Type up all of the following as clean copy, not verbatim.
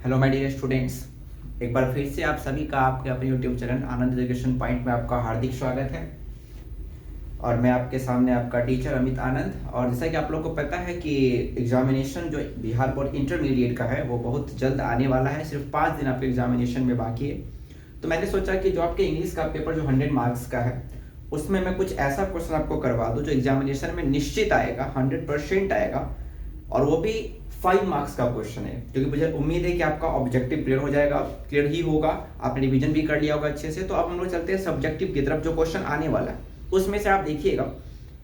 Hello my dear students, एक बार फिर से आप सभी का आपके अपने यूट्यूब चैनल आनंद एजुकेशन पॉइंट में आपका हार्दिक स्वागत है। और मैं आपके सामने आपका टीचर अमित आनंद। और जैसा कि आप लोग को पता है कि एग्जामिनेशन जो बिहार बोर्ड इंटरमीडिएट का है वो बहुत जल्द आने वाला है। सिर्फ 5 दिन आपके एग्जामिनेशन में बाकी है। तो मैंने सोचा कि जो आपके इंग्लिश का पेपर जो 100 मार्क्स का है उसमें मैं कुछ ऐसा क्वेश्चन आपको करवा दूँ जो एग्जामिनेशन में निश्चित आएगा, 100% आएगा। और वो भी 5 मार्क्स का क्वेश्चन है, क्योंकि मुझे उम्मीद है कि आपका ऑब्जेक्टिव क्लियर हो जाएगा, क्लियर ही होगा। आपने रिवीजन भी कर लिया होगा अच्छे से। तो अब हम लोग चलते हैं सब्जेक्टिव की तरफ। जो क्वेश्चन आने वाला है उसमें से आप देखिएगा,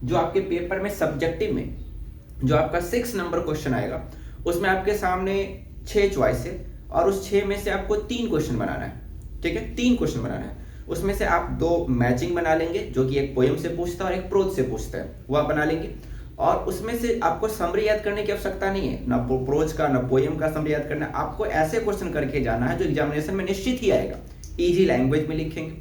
जो आपके पेपर में सब्जेक्टिव में जो आपका 6 नंबर क्वेश्चन आएगा उसमें आपके सामने 6 चॉइस है और उस 6 में से आपको 3 क्वेश्चन बनाना है। ठीक है, 3 क्वेश्चन बनाना है। उसमें से आप 2 मैचिंग बना लेंगे, जो कि एक पोएम से पूछता है और एक प्रोज से पूछता है, वो आप बना लेंगे। और उसमें से आपको समरी याद करने की आवश्यकता नहीं है, ना प्रोज का ना पोएम का समरी याद करना है। आपको ऐसे क्वेश्चन करके जाना है जो एग्जामिनेशन में निश्चित ही आएगा, इजी लैंग्वेज में लिखेंगे।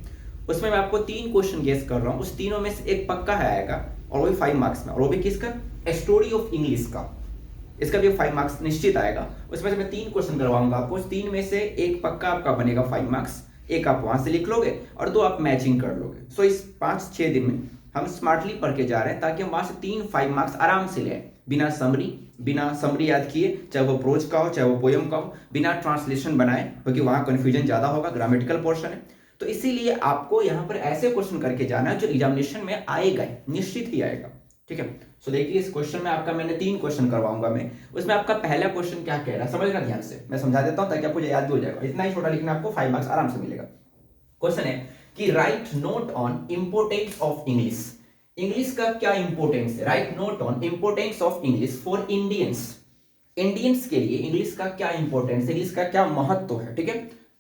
उसमें मैं आपको 3 क्वेश्चन गेस कर रहा हूँ, उस तीनों में से एक पक्का है आएगा और वो भी 5 मार्क्स में। और वो भी किसका? स्टोरी ऑफ इंग्लिश का। इसका भी 5 मार्क्स निश्चित आएगा। उसमें से मैं 3 क्वेश्चन करवाऊंगा आपको। उस 3 में से एक पक्का आपका बनेगा 5 मार्क्स, एक आप वहां से लिख लोगे और 2 आप मैचिंग कर लोगे। सो इस 5-6 दिन में हम स्मार्टली पढ़ के जा रहे हैं ताकि हम वहां से 3-5 मार्क्स आराम से लें, बिना समरी याद किए, चाहे वो प्रोज का हो चाहे वो पोयम का हो, बिना ट्रांसलेशन बनाए, क्योंकि वहां कंफ्यूजन ज्यादा होगा, ग्रामेटिकल पोर्शन है। तो इसीलिए आपको यहाँ पर ऐसे क्वेश्चन करके जाना है जो एग्जामिनेशन में आएगा, निश्चित ही आएगा। ठीक है, सो देखिए इस क्वेश्चन में आपका मैंने 3 क्वेश्चन करवाऊंगा मैं। उसमें आपका पहला क्वेश्चन क्या कह रहा है समझना ध्यान से, मैं समझा देता हूं ताकि आपको याद भी हो जाएगा। इतना ही छोटा लिखना, आपको 5 मार्क्स आराम से मिलेगा। क्वेश्चन है कि right note on importance of English. English का क्या इंपोर्टेंस है? Right note on importance of English for Indians. Indians के लिए इंग्लिश का क्या इंपोर्टेंस है, इंग्लिश का क्या महत्व है। ठीक है,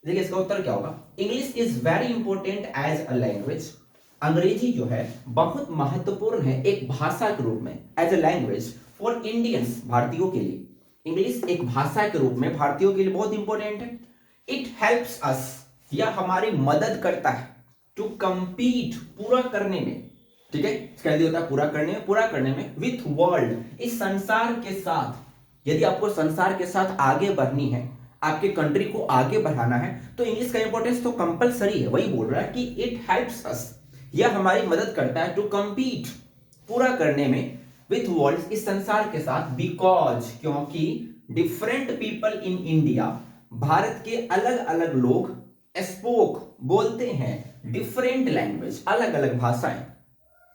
देखिए इसका उत्तर क्या होगा। English is very important as a language. अंग्रेजी जो है बहुत महत्वपूर्ण है एक भाषा के रूप में, as a language for Indians, भारतीयों के लिए। इंग्लिश एक भाषा के रूप में भारतीयों के लिए बहुत इंपॉर्टेंट है। इट हेल्प्स अस, यह हमारी मदद करता है, टू कंपीट, पूरा करने में। ठीक है, इसका होता है पूरा करने में विथ वर्ल्ड, इस संसार के साथ। यदि आपको संसार के साथ आगे बढ़नी है, आपके कंट्री को आगे बढ़ाना है, तो इंग्लिश का इंपॉर्टेंस तो कंपलसरी है। वही बोल रहा है कि इट हेल्प्स अस, यह हमारी मदद करता है, टू कंपीट, पूरा करने में, विथ वर्ल्ड, इस संसार के साथ, बिकॉज, क्योंकि different people in India, Bharat के अलग अलग लोग, स्पोक, बोलते हैं, डिफरेंट लैंग्वेज, अलग अलग भाषाएं,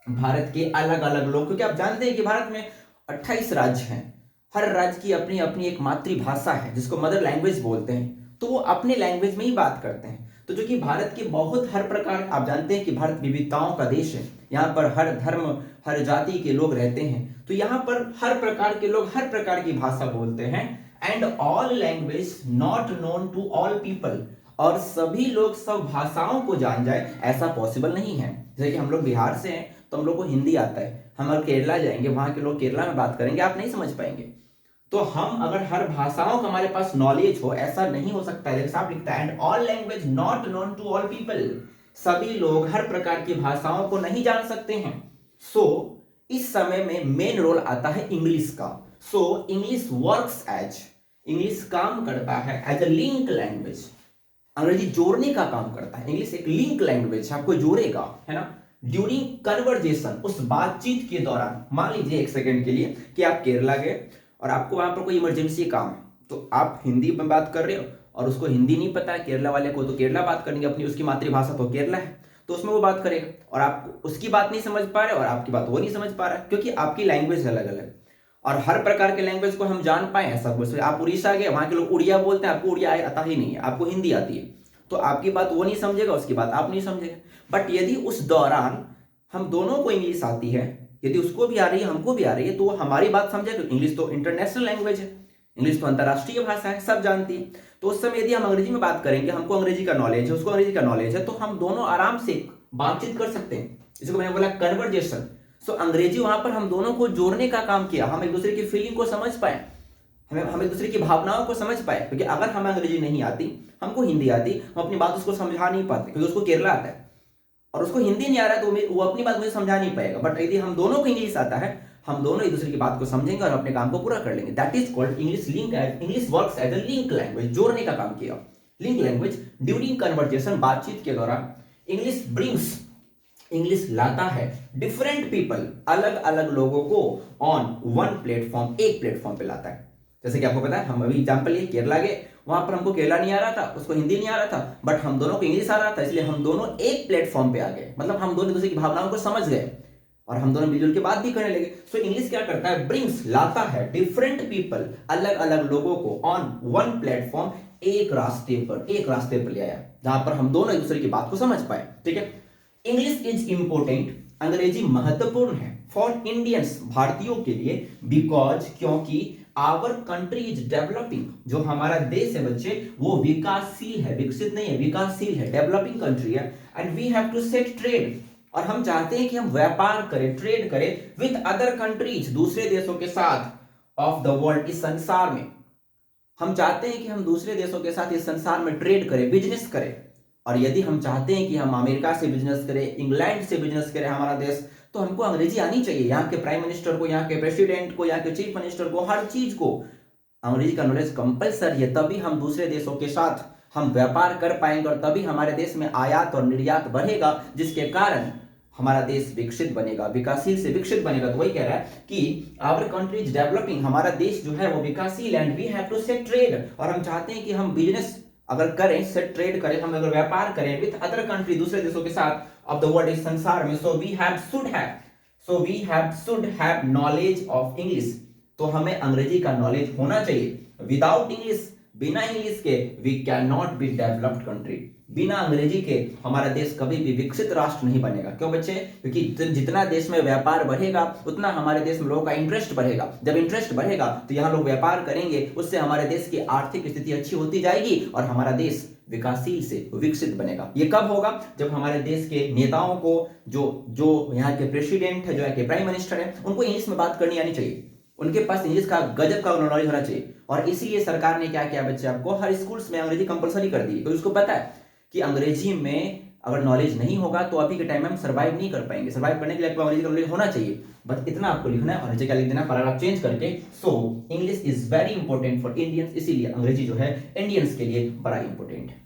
भारत के अलग अलग लोग। क्योंकि आप जानते हैं कि भारत में 28 राज्य हैं, हर राज्य की अपनी अपनी एक मातृभाषा है जिसको मदर लैंग्वेज बोलते हैं, तो वो अपने लैंग्वेज में ही बात करते हैं। तो जो कि भारत के बहुत हर प्रकार, आप जानते हैं कि भारत विविधताओं का देश है, यहाँ पर हर धर्म हर जाति के लोग रहते हैं, तो यहाँ पर हर प्रकार के लोग हर प्रकार की भाषा बोलते हैं। And all language not known to all people, और सभी लोग सब भाषाओं को जान जाए ऐसा पॉसिबल नहीं है। जैसे कि हम लोग बिहार से हैं तो हम लोग को हिंदी आता है, हम अगर केरला जाएंगे वहां के लोग केरला में बात करेंगे, आप नहीं समझ पाएंगे। तो हम अगर हर भाषाओं का हमारे पास नॉलेज हो, ऐसा नहीं हो सकता है। जैसे आप लिखता है and all language not known to all people, सभी लोग हर प्रकार की भाषाओं को नहीं जान सकते हैं। सो इस समय में मेन रोल आता है इंग्लिश का। So English works as, English काम करता है एज अ लिंक लैंग्वेज, अंग्रेजी जोड़ने का काम करता है। इंग्लिश एक लिंक लैंग्वेज है, आपको जोड़ेगा, है ना। ड्यूरिंग कन्वर्जेशन, उस बातचीत के दौरान, मान लीजिए एक सेकंड के लिए कि आप केरला गए और आपको वहां पर कोई इमरजेंसी काम है, तो आप हिंदी में बात कर रहे हो और उसको हिंदी नहीं पता है, केरला वाले को तो केरला बात करेंगे अपनी, उसकी मातृभाषा तो केरला है, तो उसमें वो बात करेगा और आप उसकी बात नहीं समझ पा रहे और आपकी बात वो नहीं समझ पा रहा है, क्योंकि आपकी लैंग्वेज अलग अलग। और हर प्रकार के लैंग्वेज को हम जान पाए ऐसा कुछ, आप उड़ीसा गए, वहां के लोग उड़िया बोलते हैं, आपको उड़िया आता ही नहीं है, आपको हिंदी आती है, तो आपकी बात वो नहीं समझेगा, उसकी बात आप नहीं समझेगा। बट यदि उस दौरान हम दोनों को इंग्लिश आती है, यदि उसको भी आ रही है हमको भी आ रही है, तो वो हमारी बात समझेगा। इंग्लिश तो इंटरनेशनल लैंग्वेज है, इंग्लिश तो अंतरराष्ट्रीय भाषा है, सब जानती है। तो उस समय यदि हम अंग्रेजी में बात करेंगे, हमको अंग्रेजी का नॉलेज है, उसको अंग्रेजी का नॉलेज है, तो हम दोनों आराम से बातचीत कर सकते हैं, जिसको मैंने बोला कन्वर्जेशन। सो अंग्रेजी वहां पर हम दोनों को जोड़ने का काम किया, हम एक दूसरे की फीलिंग को समझ पाए, हम एक दूसरे की भावनाओं को समझ पाए। क्योंकि अगर हमें अंग्रेजी नहीं आती, हमको हिंदी आती, हम अपनी बात उसको समझा नहीं पाते, क्योंकि उसको केरला आता है और उसको हिंदी नहीं आ रहा है, तो वो अपनी बात मुझे समझा नहीं पाएगा। बट यदि हम दोनों को इंग्लिश आता है, हम दोनों एक दूसरे की बात को समझेंगे और अपने काम को पूरा कर लेंगे। That is called English link. English works as a link language, जोड़ने का काम किया। लिंक लैंग्वेज ड्यूरिंग कन्वर्सेशन, बातचीत के दौरान। इंग्लिश ब्रिंग्स, इंग्लिश लाता है डिफरेंट पीपल, अलग अलग लोगों को ऑन वन प्लेटफॉर्म, एक प्लेटफॉर्म पे लाता है। जैसे कि आपको पता है, हम अभी एग्जांपल लिए केरला गए, वहां पर हमको केरला नहीं आ रहा था, उसको हिंदी नहीं आ रहा था, बट हम दोनों को इंग्लिश आ रहा था, इसलिए हम दोनों एक प्लेटफॉर्म पे आ गए। मतलब हम दोनों दूसरे की भावनाओं को समझ गए और हम दोनों मिलजुल के बात भी करने लगे। सो इंग्लिश क्या करता है, ब्रिंग्स लाता है डिफरेंट पीपल, अलग अलग लोगों को ऑन वन प्लेटफॉर्म, एक रास्ते पर ले आया, जहां पर हम दोनों एक दूसरे की बात को समझ पाए। ठीक है। इंग्लिश इज इंपोर्टेंट, अंग्रेजी महत्वपूर्ण है, फॉर इंडियंस, भारतीयों के लिए, बिकॉज, क्योंकि, आवर कंट्री इज डेवलपिंग, जो हमारा देश है बच्चे वो विकासशील है, विकसित नहीं है, विकासशील है, डेवलपिंग कंट्री है। And we have to set trade, और हम चाहते हैं कि हम व्यापार करें, ट्रेड करें विथ अदर कंट्रीज, दूसरे देशों के साथ, ऑफ द वर्ल्ड, इस संसार में। हम चाहते हैं कि हम दूसरे देशों के साथ इस संसार में ट्रेड करें, बिजनेस करें। और यदि हम चाहते हैं कि हम अमेरिका से बिजनेस करें, इंग्लैंड से बिजनेस करें हमारा देश, तो हमको अंग्रेजी आनी चाहिए। यहाँ के प्राइम मिनिस्टर को, यहाँ के प्रेसिडेंट को, यहाँ के चीफ मिनिस्टर को, हर चीज को अंग्रेजी का नॉलेज कंपलसरी है। तभी हम दूसरे देशों के साथ हम व्यापार कर पाएंगे और तभी हमारे देश में आयात और निर्यात बढ़ेगा, जिसके कारण हमारा देश विकसित बनेगा, विकासशील से विकसित बनेगा। तो वही कह रहा है कि आवर कंट्री इज डेवलपिंग, हमारा देश जो है वो विकासशील, and we have to set trade, और हम चाहते हैं कि हम बिजनेस अगर करें, सेट ट्रेड करें, हम अगर व्यापार करें विथ अदर कंट्री, दूसरे देशों के साथ, ऑफ द वर्ल्ड, इस संसार में। So we should have knowledge of English, तो हमें अंग्रेजी का नॉलेज होना चाहिए। विदाउट इंग्लिश, बिना इंग्लिश के, we can not be developed country, बिना अंग्रेजी के हमारा देश कभी भी विकसित राष्ट्र नहीं बनेगा। क्यों बच्चे? क्योंकि जितना देश में व्यापार बढ़ेगा उतना हमारे देश में लोगों का इंटरेस्ट बढ़ेगा। जब इंटरेस्ट बढ़ेगा तो यहाँ लोग व्यापार करेंगे, उससे हमारे देश की आर्थिक स्थिति अच्छी होती जाएगी और हमारा देश विकासशील से विकसित बनेगा। ये कब होगा? जब हमारे देश के नेताओं को, जो यहाँ के प्रेसिडेंट है, जो यहाँ के प्राइम मिनिस्टर है, उनको इंग्लिश में बात करनी आनी चाहिए, उनके पास इंग्लिश का गजब का नॉलेज होना चाहिए। और इसीलिए सरकार ने क्या किया बच्चे, आपको हर स्कूल्स में अंग्रेजी कंपलसरी कर दी, क्योंकि उसको पता है कि अंग्रेजी में अगर नॉलेज नहीं होगा तो अभी के टाइम में हम सर्वाइव नहीं कर पाएंगे। सर्वाइव करने के लिए आपको अंग्रेजी का नॉलेज होना चाहिए। बस इतना आपको लिखना है और नीचे क्या लिख देना, पैराग्राफ चेंज करके। सो English is very important for Indians, इसीलिए अंग्रेजी जो है इंडियंस के लिए बड़ा इंपॉर्टेंट है।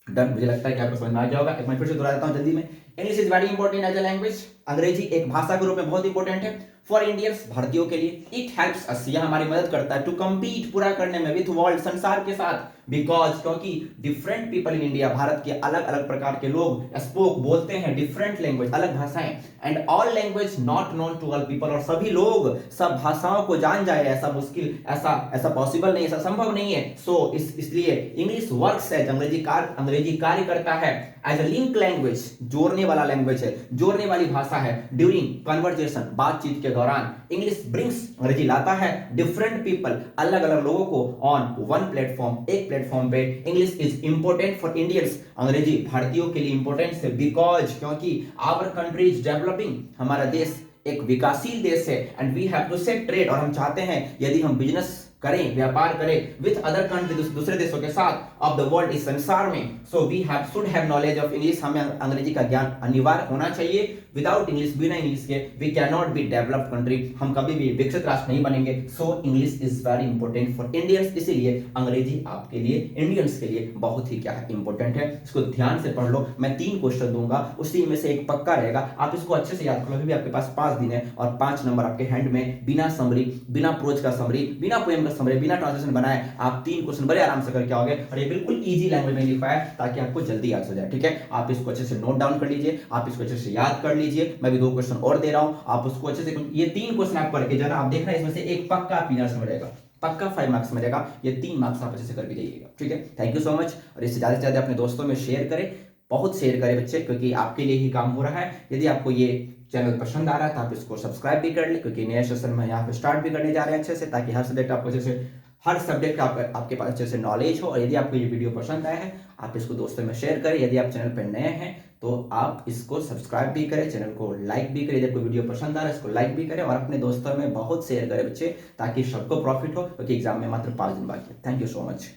डन, मुझे लगता है कि आपको समझ में आ गया होगा। एक बार फिर से दोहरा देता हूं जल्दी में। English is very important as a language, अंग्रेजी एक भाषा के रूप में बहुत इंपॉर्टेंट है। फॉर इंडियंस, भारतीयों के लिए। इट हेल्प्स अस, यह हमारी मदद करता है, टू कम्पीट, पूरा करने में, विथ वर्ल्ड, संसार के साथ। बिकॉज, क्योंकि different people in India, Bharat के अलग अलग प्रकार के लोग स्पोक, बोलते हैं डिफरेंट लैंग्वेज, अलग भाषाएं, and all language not known to all people, और सभी लोग सब भाषाओं को जान जाए, ऐसा मुश्किल, ऐसा पॉसिबल नहीं, ऐसा संभव नहीं है। सो इसलिए इंग्लिश वर्क्स है, अंग्रेजी कार्य करता है एज अ लिंक लैंग्वेज, जोड़ने वाला लैंग्वेज है, जोड़ने वाली भाषा है। ड्यूरिंग कन्वर्जेशन, बातचीत के दौरान। इंग्लिश ब्रिंग्स, अंग्रेजी लाता है डिफरेंट पीपल, अलग अलग लोगों को ऑन वन प्लेटफॉर्म, एक प्लेटफॉर्म पे। English is important for Indians, अंग्रेजी भारतीयों के लिए इंपॉर्टेंट है। बिकॉज, क्योंकि आवर कंट्री इज डेवलपिंग, हमारा देश एक विकासशील देश है। And we have to set trade, और हम चाहते हैं यदि हम बिजनेस करें, व्यापार करें विथ अदर कंट्री, दूसरे देशों के साथ, ऑफ द वर्ल्ड, इस संसार में। So we should have knowledge of English, हमें अंग्रेजी का ज्ञान अनिवार्य होना चाहिए। विदाउट इंग्लिश, बिना इंग्लिश के, we can not be developed country, हम कभी भी विकसित राष्ट्र नहीं बनेंगे। So English is very important for Indians, इसीलिए अंग्रेजी आपके लिए, इंडियंस के लिए बहुत ही क्या है, इंपॉर्टेंट है। इसको ध्यान से पढ़ लो। मैं 3 क्वेश्चन दूंगा, उसी में से एक पक्का रहेगा, आप इसको अच्छे से याद कर लो। अभी भी आपके पास 5 दिन है और 5 नंबर आपके हैंड में, बिना समरी, बिना प्रोज का समरी, बिना पोएम का समरी, बिना ट्रांसलेशन बनाए आप 3 क्वेश्चन बड़े आराम से करके आओगे। और ये बिल्कुल इजी लैंग्वेज में लिखा है ताकि आपको जल्दी याद हो जाए। ठीक है, आप इसको अच्छे से नोट डाउन कर लीजिए, आप इसको अच्छे से याद कर लीजिए। मैं भी 2 क्वेश्चन और दे रहा हूं, आप उसको अच्छे से, ये 3 क्वेश्चन आप करके जाना। आप देखना इसमें से एक पक्का पिनर्स में रहेगा, पक्का 5 मार्क्स में रहेगा। ये 3 मार्क्स आप अच्छे से करके जाइएगा। ठीक है, थैंक यू सो मच। और इससे ज्यादा से ज्यादा अपने दोस्तों में शेयर करें, बहुत शेयर करें बच्चे, क्योंकि आपके लिए ही काम हो रहा है। यदि आपको ये चैनल पसंद आ रहा है तो आप इसको सब्सक्राइब भी कर ले, क्योंकि नया सेशन में यहाँ पे स्टार्ट भी करने जा रहे हैं अच्छे से, ताकि हर सब्जेक्ट आपको अच्छे से, हर सब्जेक्ट का आपके पास अच्छे से नॉलेज हो। और यदि आपको ये वीडियो पसंद आया है, आप इसको दोस्तों में शेयर करें। यदि आप चैनल पर नए हैं तो आप इसको सब्सक्राइब भी करें, चैनल को लाइक भी करें। यदि आपको वीडियो पसंद आ रहा है इसको लाइक भी करें और अपने दोस्तों में बहुत शेयर करें बच्चे, ताकि सबको प्रॉफिट हो, क्योंकि एग्जाम में मात्र 5 दिन बाकी है। Thank you so much.